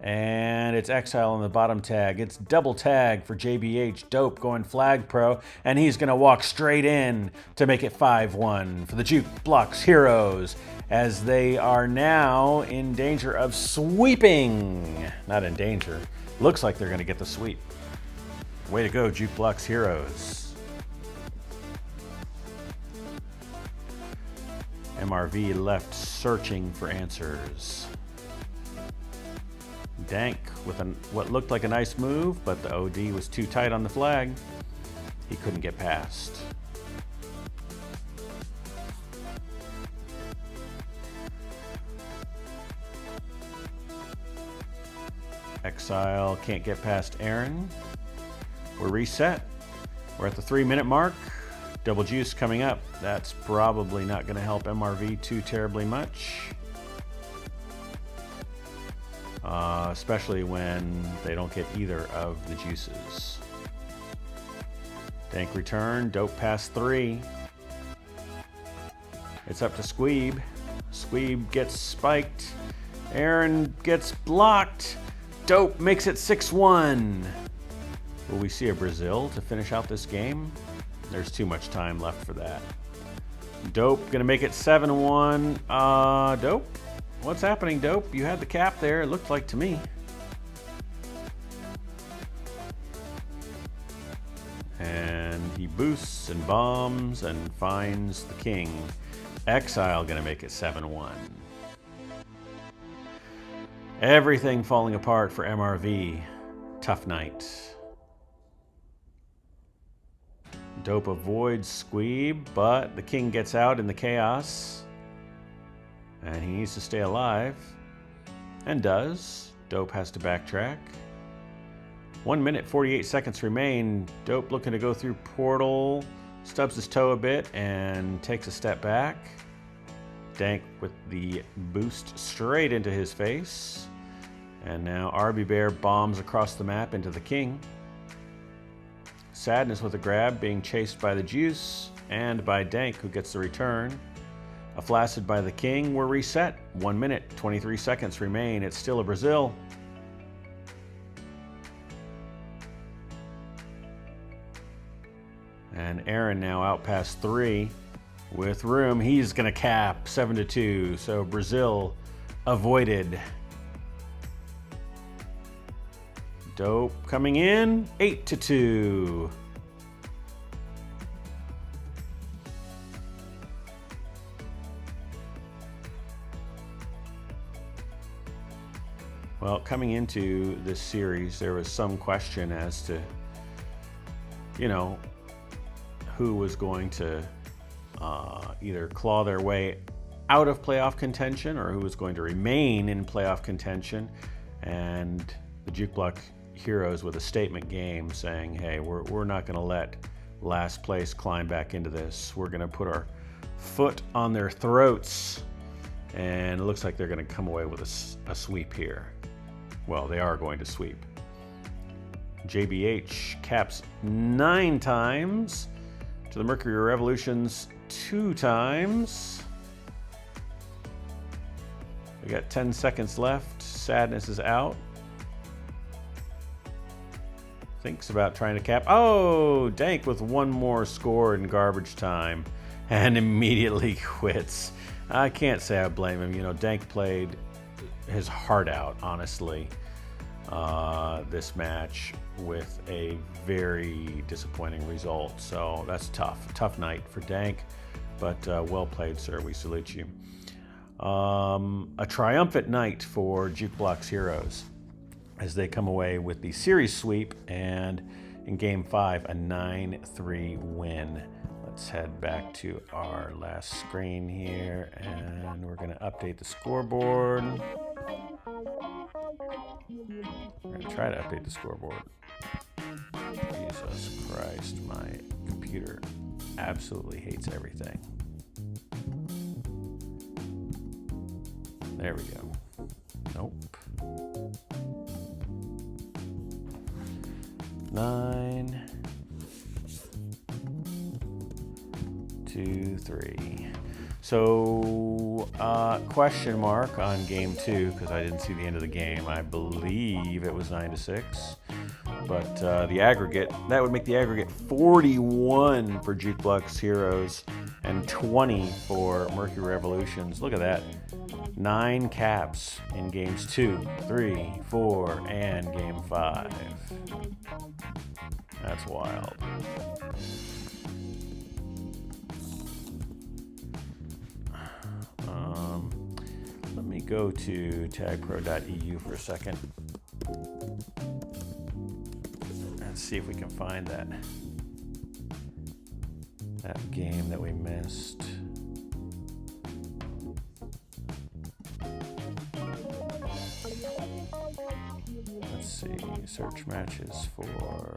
And it's Exile on the bottom tag. It's double tag for JBH. Dope going flag pro. And he's going to walk straight in to make it 5-1 for the Juke Blocks Heroes as they are now in danger of sweeping. Not in danger. Looks like they're going to get the sweep. Way to go, Juke Blocks Heroes. MRV left searching for answers. Dank with what looked like a nice move, but the OD was too tight on the flag. He couldn't get past. Exile can't get past Aaron. We're reset. We're at the 3-minute mark. Double juice coming up. That's probably not going to help MRV too terribly much. Especially when they don't get either of the juices. Dank return, Dope past 3. It's up to Squeeb. Squeeb gets spiked. Aaron gets blocked. Dope makes it 6-1. Will we see a Brazil to finish out this game? There's too much time left for that. Dope gonna make it 7-1. Dope? What's happening, Dope? You had the cap there, it looked like to me. And he boosts and bombs and finds the king. Exile gonna make it 7-1. Everything falling apart for MRV. Tough night. Dope avoids Squeeb, but the king gets out in the chaos. And he needs to stay alive. And does. Dope has to backtrack. 1 minute, 48 seconds remain. Dope looking to go through portal. Stubs his toe a bit and takes a step back. Dank with the boost straight into his face. And now RB Bear bombs across the map into the king. Sadness with a grab, being chased by the juice and by Dank, who gets the return. A flaccid by the king. We're reset. 1 minute, 23 seconds remain. It's still a Brazil. And Aaron now out past 3 with room. He's going to cap 7-2. So Brazil avoided. Dope coming in 8-2. Well, coming into this series, there was some question as to, who was going to either claw their way out of playoff contention or who was going to remain in playoff contention. And the Juke Block Heroes with a statement game saying, hey, we're not going to let last place climb back into this. We're going to put our foot on their throats. And it looks like they're going to come away with a sweep here. Well, they are going to sweep. JBH caps 9 times. To the Mercury Revolutions 2 times. We got 10 seconds left. Sadness is out. Thinks about trying to cap. Oh, Dank with one more score in garbage time and immediately quits. I can't say I blame him. You know, Dank played his heart out, honestly, this match with a very disappointing result. So that's tough. Tough night for Dank, but well played, sir. We salute you. A triumphant night for Jukebox Heroes as they come away with the series sweep and in Game 5, a 9-3 win. Let's head back to our last screen here, and we're going to update the scoreboard. We're going to try to update the scoreboard. Jesus Christ, my computer absolutely hates everything. There we go. Nope. 9, 2, 3. So, question mark on game 2, because I didn't see the end of the game. I believe it was 9-6. But the aggregate, that would make the aggregate 41 for Jukebox Heroes and 20 for Mercury Revolutions. Look at that. 9 caps in games 2, 3, 4, and game 5. That's wild. Let me go to tagpro.eu for a second and see if we can find that game that we missed. Let's see, search matches for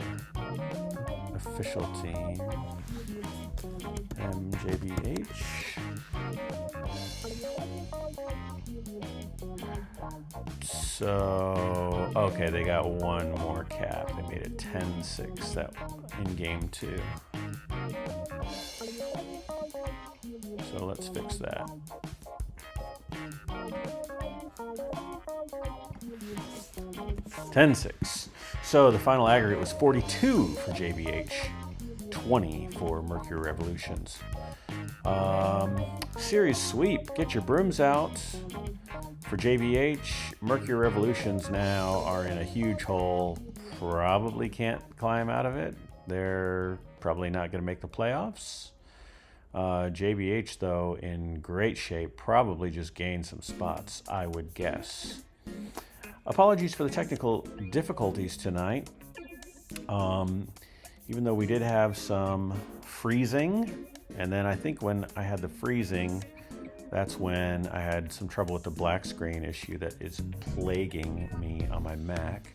official team, MJBH. So, okay, they got one more cap. They made it 10-6 that in game 2. So let's fix that. $10-6. So the final aggregate was 42 for JBH, 20 for Mercury Revolutions. Series sweep. Get your brooms out. For JBH, Mercury Revolutions now are in a huge hole. Probably can't climb out of it. They're probably not going to make the playoffs. JBH, though, in great shape, probably just gained some spots, I would guess. Apologies for the technical difficulties tonight. Even though we did have some freezing, and then I think when I had the freezing, that's when I had some trouble with the black screen issue that is plaguing me on my Mac.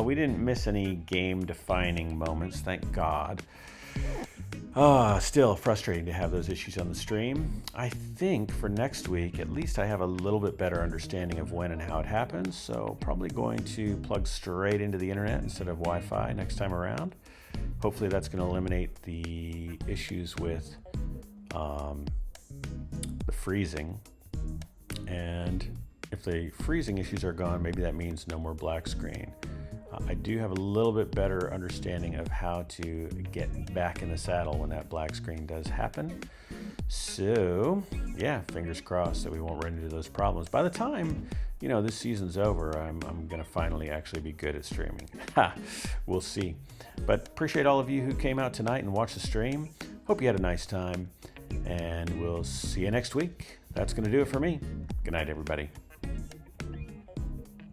We didn't miss any game-defining moments, thank God. Still frustrating to have those issues on the stream. I think for next week, at least I have a little bit better understanding of when and how it happens, so probably going to plug straight into the internet instead of Wi-Fi next time around. Hopefully that's going to eliminate the issues with the freezing. And if the freezing issues are gone, maybe that means no more black screen. I do have a little bit better understanding of how to get back in the saddle when that black screen does happen. So, yeah, fingers crossed that we won't run into those problems. By the time, this season's over, I'm going to finally actually be good at streaming. We'll see. But appreciate all of you who came out tonight and watched the stream. Hope you had a nice time, and we'll see you next week. That's going to do it for me. Good night, everybody.